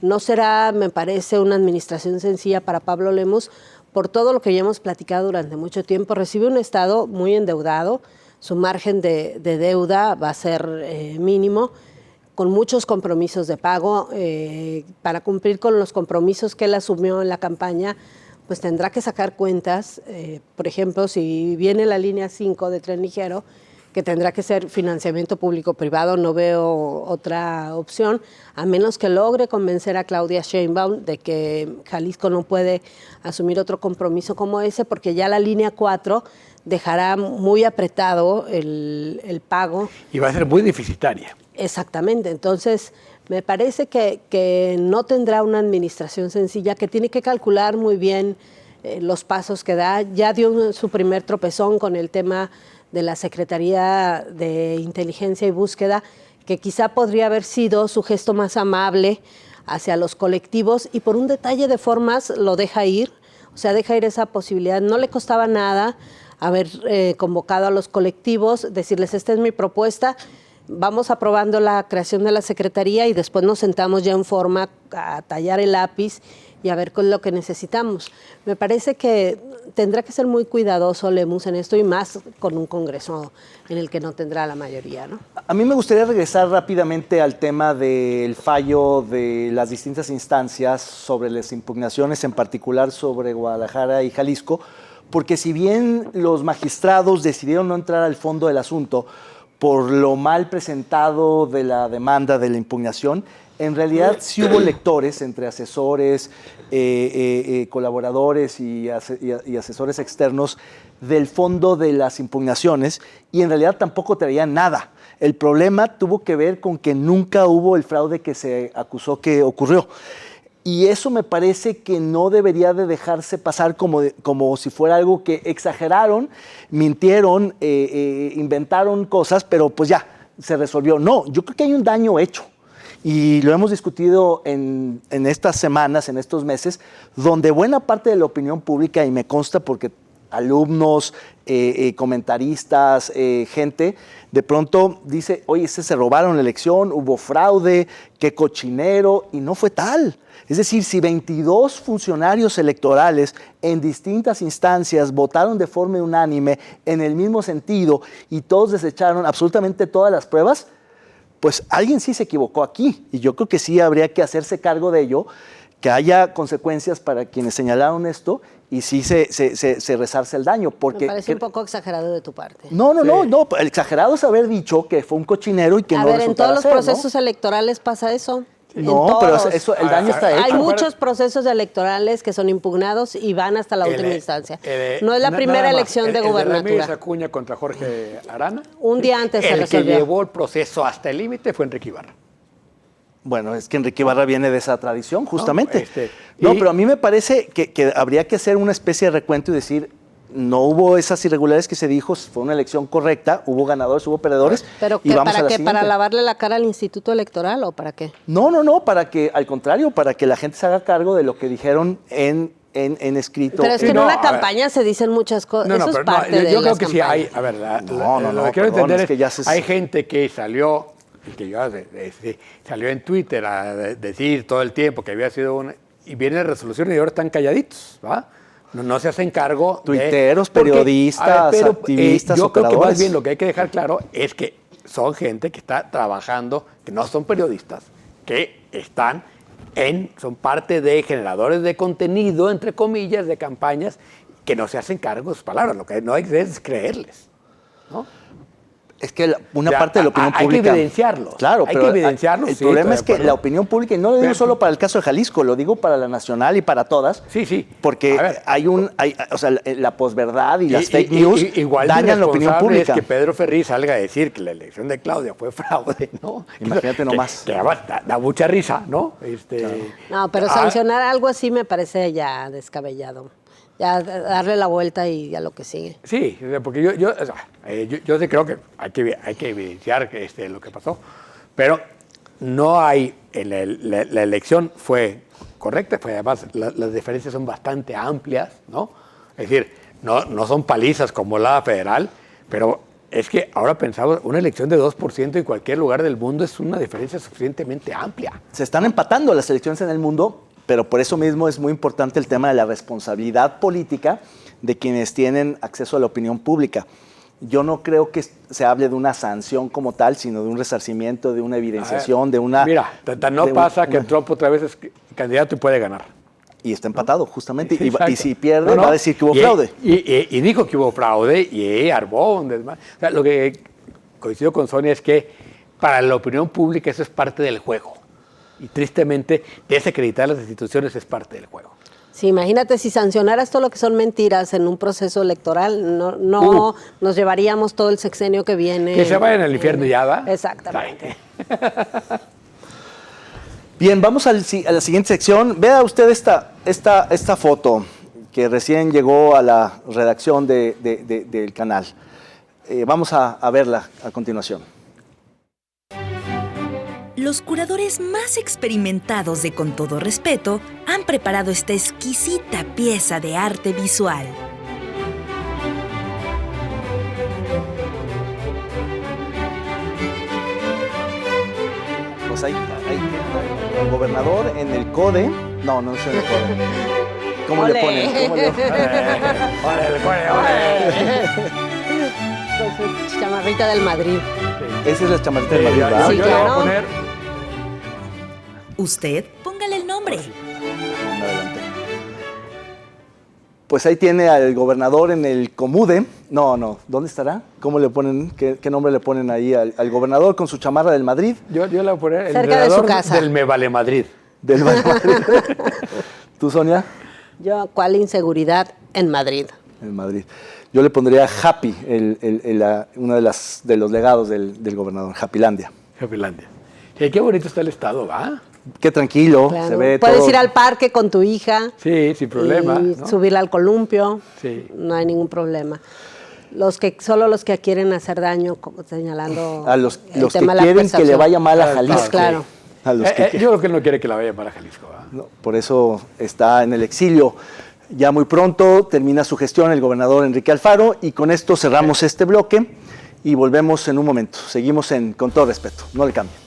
No será, me parece, una administración sencilla para Pablo Lemus por todo lo que ya hemos platicado durante mucho tiempo. Recibe un Estado muy endeudado, su margen de deuda va a ser mínimo, con muchos compromisos de pago. Para cumplir con los compromisos que él asumió en la campaña, pues tendrá que sacar cuentas. Por ejemplo, si viene la línea 5 de tren ligero, que tendrá que ser financiamiento público-privado, no veo otra opción, a menos que logre convencer a Claudia Sheinbaum de que Jalisco no puede asumir otro compromiso como ese, porque ya la línea 4 dejará muy apretado el pago. Y va a ser muy deficitaria. Exactamente, entonces me parece que no tendrá una administración sencilla, que tiene que calcular muy bien los pasos que da. Ya dio su primer tropezón con el tema de la Secretaría de Inteligencia y Búsqueda, que quizá podría haber sido su gesto más amable hacia los colectivos, y por un detalle de formas lo deja ir, o sea, deja ir esa posibilidad. No le costaba nada haber convocado a los colectivos, decirles, esta es mi propuesta, vamos aprobando la creación de la Secretaría y después nos sentamos ya en forma a tallar el lápiz y a ver con lo que necesitamos. Me parece que tendrá que ser muy cuidadoso Lemus en esto, y más con un Congreso en el que no tendrá la mayoría, ¿no? A mí me gustaría regresar rápidamente al tema del fallo de las distintas instancias sobre las impugnaciones, en particular sobre Guadalajara y Jalisco, porque si bien los magistrados decidieron no entrar al fondo del asunto por lo mal presentado de la demanda de la impugnación, en realidad sí hubo lectores entre asesores, colaboradores y asesores externos del fondo de las impugnaciones, y en realidad tampoco traían nada. El problema tuvo que ver con que nunca hubo el fraude que se acusó que ocurrió. Y eso me parece que no debería de dejarse pasar como si fuera algo que exageraron, mintieron, inventaron cosas, pero pues ya, se resolvió. No, yo creo que hay un daño hecho. Y lo hemos discutido en estas semanas, en estos meses, donde buena parte de la opinión pública, y me consta porque alumnos, comentaristas, gente, de pronto dice, oye, se robaron la elección, hubo fraude, qué cochinero, y no fue tal. Es decir, si 22 funcionarios electorales en distintas instancias votaron de forma unánime en el mismo sentido y todos desecharon absolutamente todas las pruebas, pues alguien sí se equivocó aquí, y yo creo que sí habría que hacerse cargo de ello, que haya consecuencias para quienes señalaron esto y sí se resarce el daño. Porque, me parece un poco exagerado de tu parte. No, el exagerado es haber dicho que fue un cochinero y que no resultara en todos los ser, procesos electorales pasa eso. No, pero eso, el daño está hecho. Hay muchos procesos electorales que son impugnados y van hasta la última instancia. No es la primera elección de gubernatura. El de Ramírez Acuña contra Jorge Arana. Un día antes se resolvió. El que llevó el proceso hasta el límite fue Enrique Ibarra. Bueno, es que Enrique Ibarra viene de esa tradición, justamente. No, pero a mí me parece que habría que hacer una especie de recuento y decir, no hubo esas irregularidades que se dijo, fue una elección correcta, hubo ganadores, hubo perdedores. ¿Pero y para qué? ¿Para lavarle la cara al Instituto Electoral o para qué? No, para que, al contrario, para que la gente se haga cargo de lo que dijeron en escrito. Pero es que en una campaña se dicen muchas cosas. Eso es parte de yo creo las que campañas. sí hay, a ver, lo que quiero entender es que hay gente que salió, salió en Twitter a decir todo el tiempo que había sido una, y viene resolución y ahora están calladitos, ¿va? No se hacen cargo. Tuiteros, periodistas, activistas, yo operadores. creo que más bien lo que hay que dejar claro es que son gente que está trabajando, que no son periodistas, que son parte de generadores de contenido, entre comillas, de campañas, que no se hacen cargo de sus palabras. Lo que no hay que hacer es creerles, ¿no? Es que una parte de la opinión pública... Hay que evidenciarlos. Claro, hay pero que evidenciarlos. El problema es que la opinión pública, y no lo digo solo para el caso de Jalisco, lo digo para la nacional y para todas. Sí. Porque la posverdad y las fake news dañan la opinión pública. Es que Pedro Ferriz salga a decir que la elección de Claudia fue fraude, ¿no? Imagínate nomás. Que da mucha risa, ¿no? Claro. No, pero sancionar algo así me parece ya descabellado. Ya darle la vuelta y a lo que sigue. Sí, porque yo sí creo que hay que evidenciar lo que pasó, pero no hay, la elección fue correcta, además las diferencias son bastante amplias, ¿no? Es decir, no son palizas como la federal, pero es que ahora pensamos, una elección de 2% en cualquier lugar del mundo es una diferencia suficientemente amplia. Se están empatando las elecciones en el mundo, pero por eso mismo es muy importante el tema de la responsabilidad política de quienes tienen acceso a la opinión pública. Yo no creo que se hable de una sanción como tal, sino de un resarcimiento, de una evidenciación, de una... Mira, no pasa que Trump otra vez es candidato y puede ganar. Y está empatado, justamente. Sí, y si pierde, va a decir que hubo fraude. Y dijo que hubo fraude y armó un desmadre. O sea, lo que coincido con Sonia es que para la opinión pública eso es parte del juego. Y tristemente, desacreditar las instituciones es parte del juego. Sí, imagínate si sancionaras todo lo que son mentiras en un proceso electoral, no nos llevaríamos todo el sexenio que viene. Que se vayan al infierno ya, ¿va? Exactamente. Bien, vamos a la siguiente sección. Vea usted esta foto que recién llegó a la redacción del canal. Vamos a verla a continuación. Los curadores más experimentados de Con Todo Respeto han preparado esta exquisita pieza de arte visual. Pues ahí el gobernador en el CODE. No es en el CODE. ¿Cómo le ponen? ¡Ole! Con su chamarrita del Madrid. Esa es la chamarrita del Madrid, ¿verdad? Sí, Yo le voy a claro. poner... Usted, póngale el nombre. Adelante. Pues ahí tiene al gobernador en el Comude. No, ¿dónde estará? ¿Cómo le ponen? ¿Qué nombre le ponen ahí al gobernador con su chamarra del Madrid? Yo le voy a poner el Cerca de su entrenador casa. del Me Vale Madrid. Del Madrid. ¿Tú, Sonia? Yo, ¿cuál inseguridad en Madrid? En Madrid. Yo le pondría Happy, uno de los legados del gobernador, Happylandia. Happylandia. Sí, qué bonito está el estado, ¿va? Qué tranquilo, Claro. se ve Puedes todo. ir al parque con tu hija. Sí, sin problema. Y ¿no? subirla al columpio. Sí. No hay ningún problema. Solo los que quieren hacer daño, señalando A los el que tema de la quieren que le percepción. vaya mal a Jalisco. Claro. A los que Yo creo que él no quiere que la vaya para Jalisco, ¿va? No, por eso está en el exilio. Ya muy pronto termina su gestión el gobernador Enrique Alfaro y con esto cerramos este bloque y volvemos en un momento. Seguimos Con Todo Respeto. No le cambien.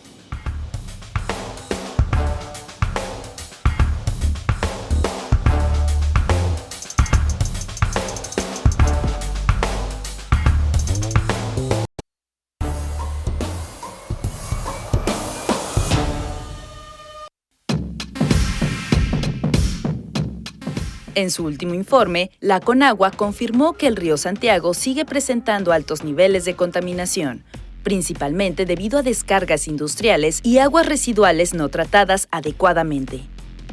En su último informe, la Conagua confirmó que el río Santiago sigue presentando altos niveles de contaminación, principalmente debido a descargas industriales y aguas residuales no tratadas adecuadamente.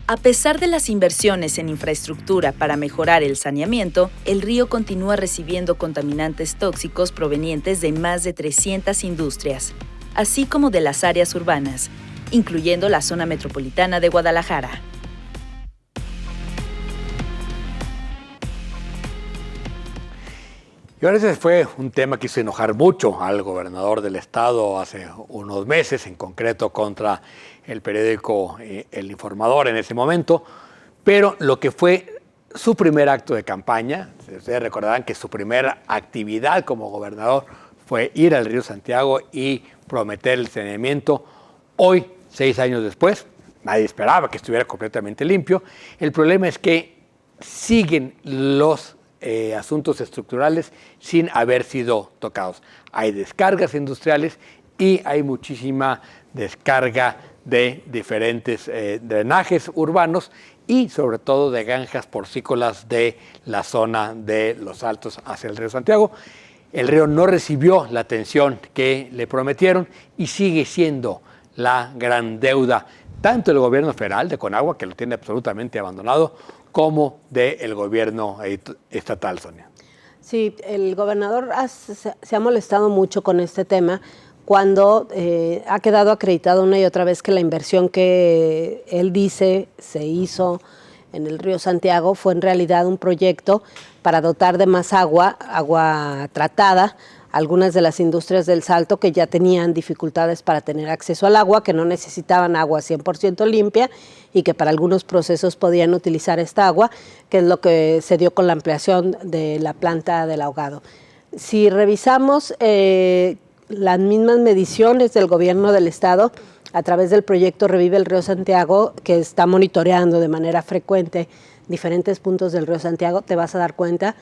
A pesar de las inversiones en infraestructura para mejorar el saneamiento, el río continúa recibiendo contaminantes tóxicos provenientes de más de 300 industrias, así como de las áreas urbanas, incluyendo la zona metropolitana de Guadalajara. Y ahora ese fue un tema que hizo enojar mucho al gobernador del estado hace unos meses, en concreto contra el periódico El Informador en ese momento, pero lo que fue su primer acto de campaña, ustedes recordarán que su primera actividad como gobernador fue ir al río Santiago y prometer el saneamiento. Hoy, 6 años después, nadie esperaba que estuviera completamente limpio. El problema es que siguen los asuntos estructurales sin haber sido tocados. Hay descargas industriales y hay muchísima descarga de diferentes drenajes urbanos y sobre todo de granjas porcícolas de la zona de Los Altos hacia el río Santiago. El río no recibió la atención que le prometieron y sigue siendo la gran deuda tanto del gobierno federal de Conagua, que lo tiene absolutamente abandonado, como del gobierno estatal, Sonia. Sí, el gobernador se ha molestado mucho con este tema cuando ha quedado acreditado una y otra vez que la inversión que él dice se hizo en el río Santiago fue en realidad un proyecto para dotar de más agua tratada, algunas de las industrias del Salto que ya tenían dificultades para tener acceso al agua, que no necesitaban agua 100% limpia y que para algunos procesos podían utilizar esta agua, que es lo que se dio con la ampliación de la planta del ahogado. Si revisamos las mismas mediciones del gobierno del estado a través del proyecto Revive el Río Santiago, que está monitoreando de manera frecuente diferentes puntos del río Santiago, te vas a dar cuenta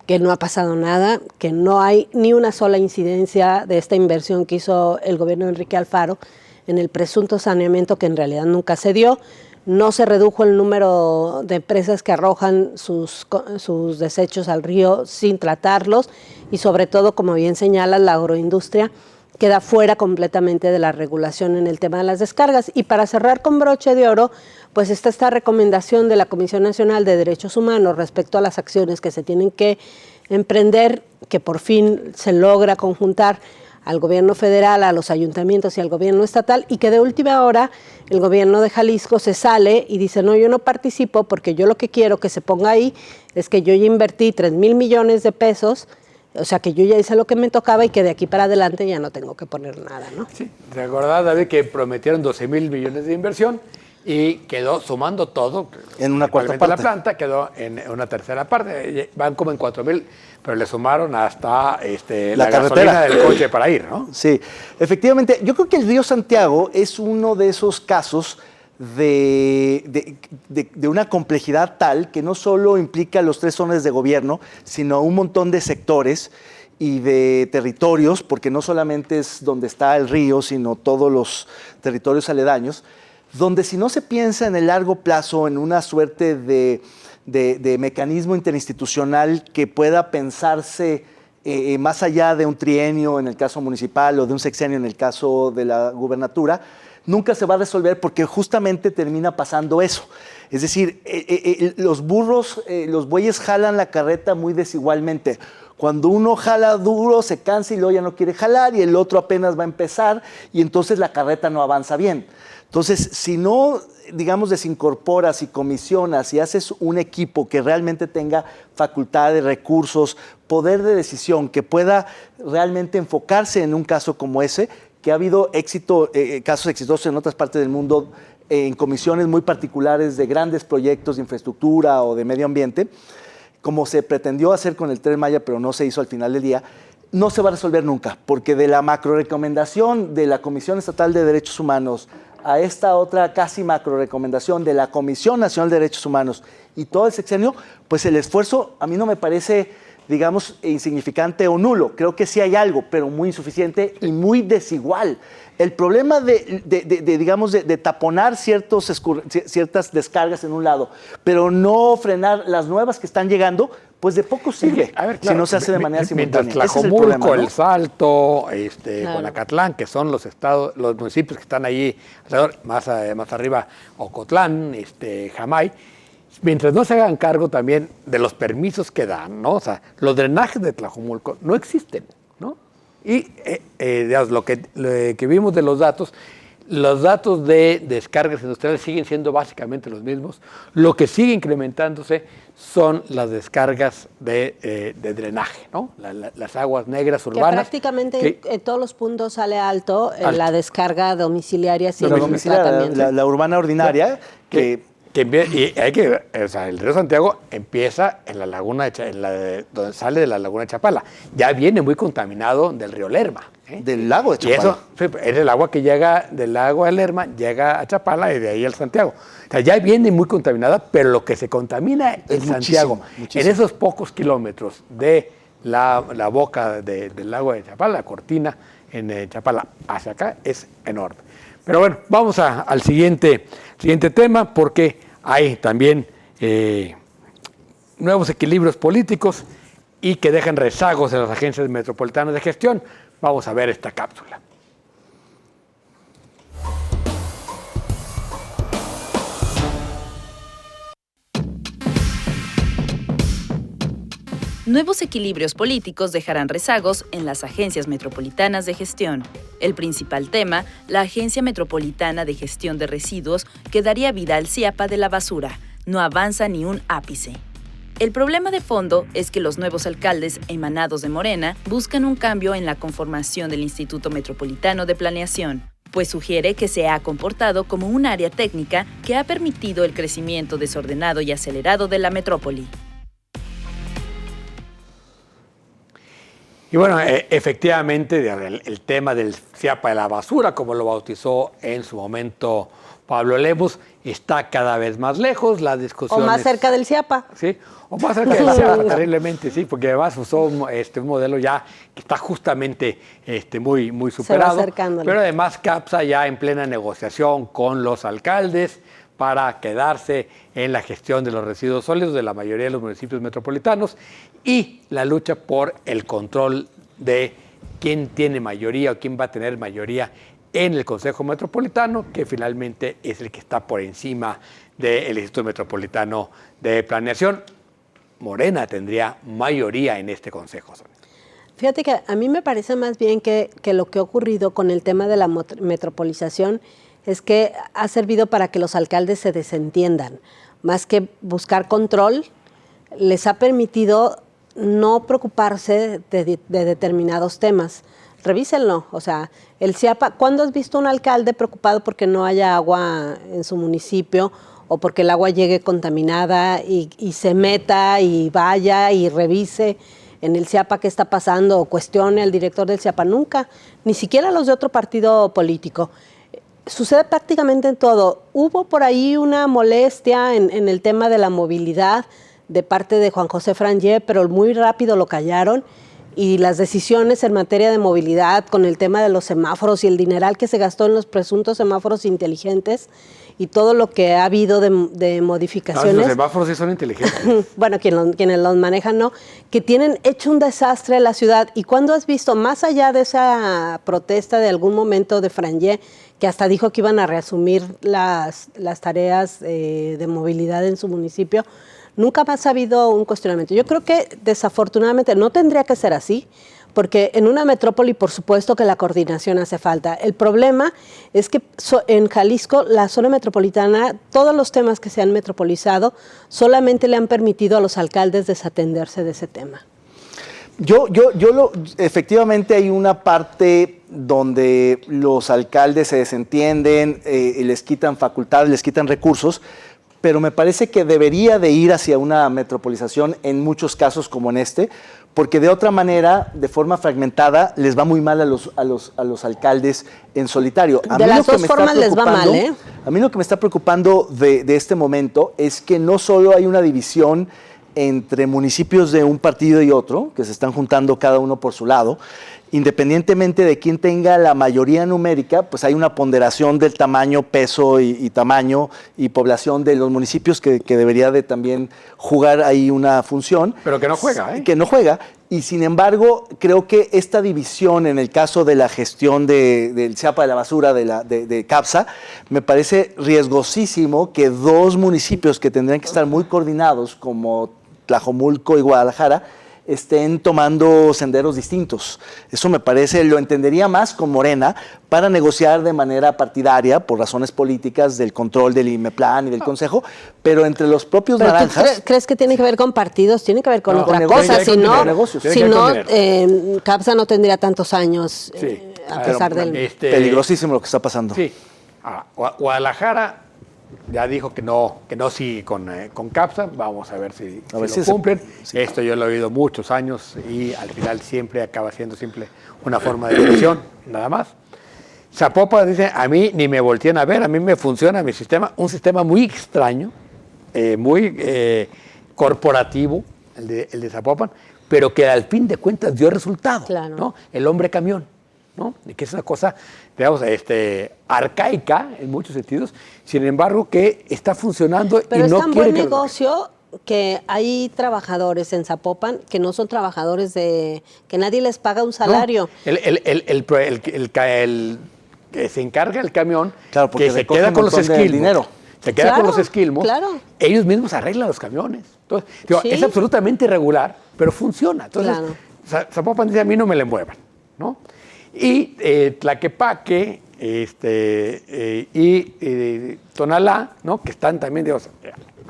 que no ha pasado nada, que no hay ni una sola incidencia de esta inversión que hizo el gobierno de Enrique Alfaro en el presunto saneamiento que en realidad nunca se dio. No se redujo el número de empresas que arrojan sus desechos al río sin tratarlos y sobre todo, como bien señala, la agroindustria queda fuera completamente de la regulación en el tema de las descargas. Y para cerrar con broche de oro, pues está esta recomendación de la Comisión Nacional de Derechos Humanos respecto a las acciones que se tienen que emprender, que por fin se logra conjuntar al gobierno federal, a los ayuntamientos y al gobierno estatal, y que de última hora el gobierno de Jalisco se sale y dice, no, yo no participo porque yo lo que quiero que se ponga ahí es que yo ya invertí 3,000 millones de pesos, o sea, que yo ya hice lo que me tocaba y que de aquí para adelante ya no tengo que poner nada, ¿no? Sí, recordad, David, que prometieron 12,000 millones de inversión y quedó sumando todo. En una cuarta parte. La planta quedó en una tercera parte. Van como en 4,000, pero le sumaron hasta la gasolina del coche para ir, ¿no? Sí, efectivamente. Yo creo que el río Santiago es uno de esos casos de una complejidad tal que no solo implica los 3 zonas de gobierno, sino un montón de sectores y de territorios, porque no solamente es donde está el río, sino todos los territorios aledaños, donde si no se piensa en el largo plazo, en una suerte de mecanismo interinstitucional que pueda pensarse más allá de un trienio en el caso municipal o de un sexenio en el caso de la gubernatura, nunca se va a resolver porque justamente termina pasando eso. Es decir, los bueyes jalan la carreta muy desigualmente. Cuando uno jala duro, se cansa y luego ya no quiere jalar y el otro apenas va a empezar y entonces la carreta no avanza bien. Entonces, si no, digamos, desincorporas y comisionas y haces un equipo que realmente tenga facultades, recursos, poder de decisión, que pueda realmente enfocarse en un caso como ese, que ha habido casos exitosos en otras partes del mundo, en comisiones muy particulares de grandes proyectos de infraestructura o de medio ambiente, como se pretendió hacer con el Tren Maya, pero no se hizo al final del día, no se va a resolver nunca, porque de la macro recomendación de la Comisión Estatal de Derechos Humanos a esta otra casi macro recomendación de la Comisión Nacional de Derechos Humanos y todo el sexenio, pues el esfuerzo a mí no me parece, digamos, insignificante o nulo. Creo que sí hay algo, pero muy insuficiente y muy desigual. El problema de taponar ciertas descargas en un lado, pero no frenar las nuevas que están llegando, pues de poco sirve, claro, si no se hace de manera simultánea. Mientras Tlajomulco, El Salto, Guanacatlán, que son los municipios que están ahí alrededor, más arriba, Ocotlán, Jamay, mientras no se hagan cargo también de los permisos que dan, ¿no? O sea, los drenajes de Tlajomulco no existen, ¿no? Y digamos, lo que vimos de los datos de descargas industriales siguen siendo básicamente los mismos. Lo que sigue incrementándose son las descargas de drenaje, ¿no? Las aguas negras urbanas. Que prácticamente en todos los puntos sale alto. La descarga domiciliaria sin tratamiento. La urbana ordinaria, el río Santiago empieza en la laguna donde sale de la laguna de Chapala. Ya viene muy contaminado del río Lerma. Del lago de Chapala. Y eso es el agua que llega del lago de Lerma, llega a Chapala y de ahí al Santiago. O sea, ya viene muy contaminada, pero lo que se contamina en Santiago, muchísimo. En esos pocos kilómetros de la boca del lago de Chapala, la cortina en Chapala hacia acá, es enorme. Pero bueno, vamos al siguiente tema, porque hay también nuevos equilibrios políticos y que dejan rezagos en las agencias metropolitanas de gestión. Vamos a ver esta cápsula. Nuevos equilibrios políticos dejarán rezagos en las agencias metropolitanas de gestión. El principal tema, la Agencia Metropolitana de Gestión de Residuos, que daría vida al CIAPA de la basura, no avanza ni un ápice. El problema de fondo es que los nuevos alcaldes emanados de Morena buscan un cambio en la conformación del Instituto Metropolitano de Planeación, pues sugiere que se ha comportado como un área técnica que ha permitido el crecimiento desordenado y acelerado de la metrópoli. Y bueno, efectivamente, el tema del Ciapa de la basura, como lo bautizó en su momento Pablo Lemus, está cada vez más lejos. Las discusiones... O más cerca del Ciapa. Sí, o más cerca del Ciapa, terriblemente, sí, porque además usó un modelo ya que está justamente muy superado. Se va acercándole. Pero además CAPSA ya en plena negociación con los alcaldes para quedarse en la gestión de los residuos sólidos de la mayoría de los municipios metropolitanos y la lucha por el control de quién tiene mayoría o quién va a tener mayoría en el Consejo Metropolitano, que finalmente es el que está por encima del Instituto Metropolitano de Planeación. Morena tendría mayoría en este Consejo. Fíjate que a mí me parece más bien que lo que ha ocurrido con el tema de la metropolización es que ha servido para que los alcaldes se desentiendan. Más que buscar control, les ha permitido no preocuparse de determinados temas. Revísenlo, o sea, el Ciapa, ¿cuándo has visto un alcalde preocupado porque no haya agua en su municipio o porque el agua llegue contaminada y se meta y vaya y revise en el Ciapa qué está pasando o cuestione al director del Ciapa? Nunca, ni siquiera los de otro partido político. Sucede prácticamente en todo. Hubo por ahí una molestia en el tema de la movilidad de parte de Juan José Frangé, pero muy rápido lo callaron, y las decisiones en materia de movilidad con el tema de los semáforos y el dineral que se gastó en los presuntos semáforos inteligentes y todo lo que ha habido de modificaciones. No, los semáforos sí son inteligentes. Bueno, quienes los manejan no, que tienen hecho un desastre en la ciudad. ¿Y cuándo has visto, más allá de esa protesta de algún momento de Frangé, que hasta dijo que iban a reasumir las tareas de movilidad en su municipio, nunca más ha habido un cuestionamiento? Yo creo que desafortunadamente no tendría que ser así, porque en una metrópoli por supuesto que la coordinación hace falta. El problema es que en Jalisco, la zona metropolitana, todos los temas que se han solamente le han permitido a los alcaldes desatenderse de ese tema. Efectivamente hay una parte donde los alcaldes se desentienden, y les quitan facultades, les quitan recursos, pero me parece que debería de ir hacia una metropolización en muchos casos como en este, porque de otra manera, de forma fragmentada, les va muy mal a los alcaldes en solitario. De las dos formas les va mal, ¿eh? A mí lo que me está preocupando de este momento es que no solo hay una división entre municipios de un partido y otro, que se están juntando cada uno por su lado, independientemente de quién tenga la mayoría numérica, pues hay una ponderación del tamaño, peso y tamaño y población de los municipios que debería de también jugar ahí una función. Pero que no juega, ¿eh? Que no juega. Y sin embargo, creo que esta división en el caso de la gestión del Ciapa de la basura de CAPSA, me parece riesgosísimo que dos municipios que tendrían que estar muy coordinados, como Tlajomulco y Guadalajara, estén tomando senderos distintos. Eso me parece, lo entendería más con Morena para negociar de manera partidaria, por razones políticas, del control del IMEPLAN y del Consejo, pero entre los propios ¿Pero naranjas... ¿tú crees que tiene que ver con partidos? Tiene que ver con otra cosa. Si no, CAPSA no tendría tantos años, a pesar del... Peligrosísimo lo que está pasando. Sí. Guadalajara ya dijo que no sigue con CAPSA. Vamos a ver si lo cumplen. Sí. Esto yo lo he oído muchos años y al final siempre acaba siendo una forma de elección, nada más. Zapopan dice, a mí ni me voltean a ver, a mí me funciona mi sistema, un sistema muy extraño, muy corporativo, el de Zapopan, pero que al fin de cuentas dio resultado, claro, ¿no? El hombre camión, ¿no? Y que es una cosa, digamos, arcaica en muchos sentidos, sin embargo que está funcionando. Pero y no es tan quiere buen negocio que hay trabajadores en Zapopan que no son trabajadores que nadie les paga un salario. No, el que se encarga el camión, claro, que se queda con los esquilmos, se queda claro, con los esquilmos, claro, ellos mismos arreglan los camiones. Entonces, sí, es absolutamente irregular, pero funciona. Entonces, claro, Zapopan dice, a mí no me le muevan, ¿no? Y Tlaquepaque y Tonalá, ¿no? Que están también, digamos,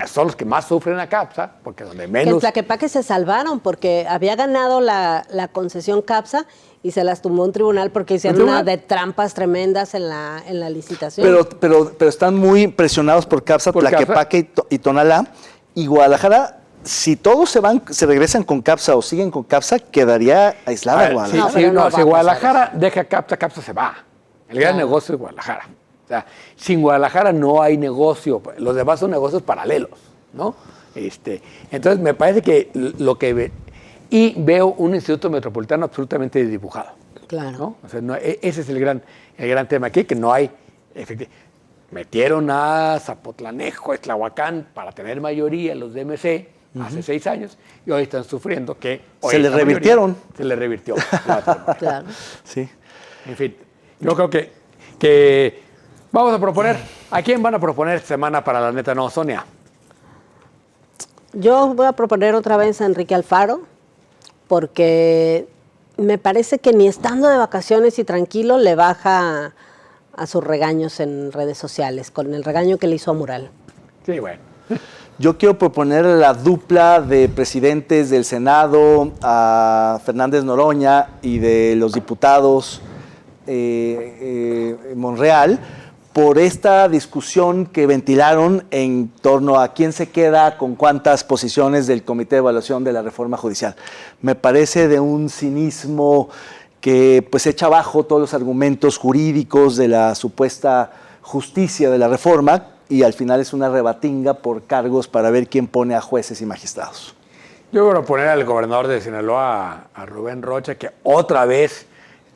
son los que más sufren a CAPSA, porque donde menos... Que en Tlaquepaque se salvaron porque había ganado la concesión CAPSA y se las tumbó un tribunal porque hicieron una de trampas tremendas en la licitación. Pero están muy presionados por CAPSA, Tlaquepaque y Tonalá, y Guadalajara si todos se regresan con CAPSA o siguen con CAPSA, quedaría aislada Guadalajara. Si Guadalajara deja CAPSA, CAPSA se va. El gran negocio es Guadalajara. O sea, sin Guadalajara no hay negocio. Los demás son negocios paralelos, ¿no? Entonces, me parece que lo que... Y veo un instituto metropolitano absolutamente dibujado. Claro. ¿No? O sea, ese es el gran tema aquí, que no hay... Metieron a Zapotlanejo, Tlahuacán, para tener mayoría los DMC hace 6 años, y hoy están sufriendo que... Se les revirtieron. Se les revirtió. Claro. Sí. En fin, yo creo que vamos a proponer... ¿A quién van a proponer esta semana para la neta no, Sonia? Yo voy a proponer otra vez a Enrique Alfaro, porque me parece que ni estando de vacaciones y tranquilo le baja a sus regaños en redes sociales, con el regaño que le hizo a Mural. Sí, bueno. Yo quiero proponer la dupla de presidentes del Senado, a Fernández Noroña, y de los diputados Monreal, por esta discusión que ventilaron en torno a quién se queda con cuántas posiciones del Comité de Evaluación de la Reforma Judicial. Me parece de un cinismo que pues echa abajo todos los argumentos jurídicos de la supuesta justicia de la reforma, y al final es una rebatinga por cargos para ver quién pone a jueces y magistrados. Yo voy a poner al gobernador de Sinaloa, a Rubén Rocha, que otra vez,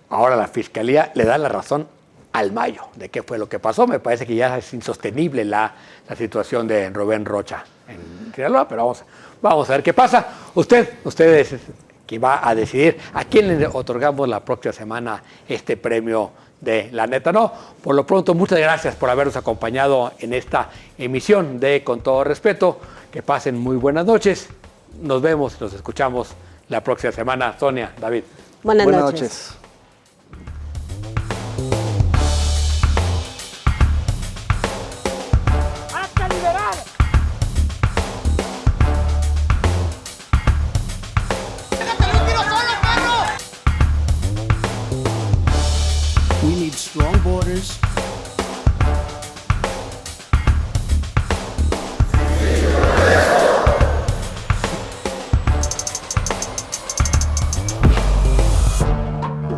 ahora la Fiscalía le da la razón al Mayo de qué fue lo que pasó. Me parece que ya es insostenible la situación de Rubén Rocha en Sinaloa, pero vamos a ver qué pasa. Ustedes que va a decidir a quién le otorgamos la próxima semana este premio de La Neta No. Por lo pronto, muchas gracias por habernos acompañado en esta emisión de Con Todo Respeto. Que pasen muy buenas noches. Nos vemos, nos escuchamos la próxima semana. Sonia, David. Buenas noches.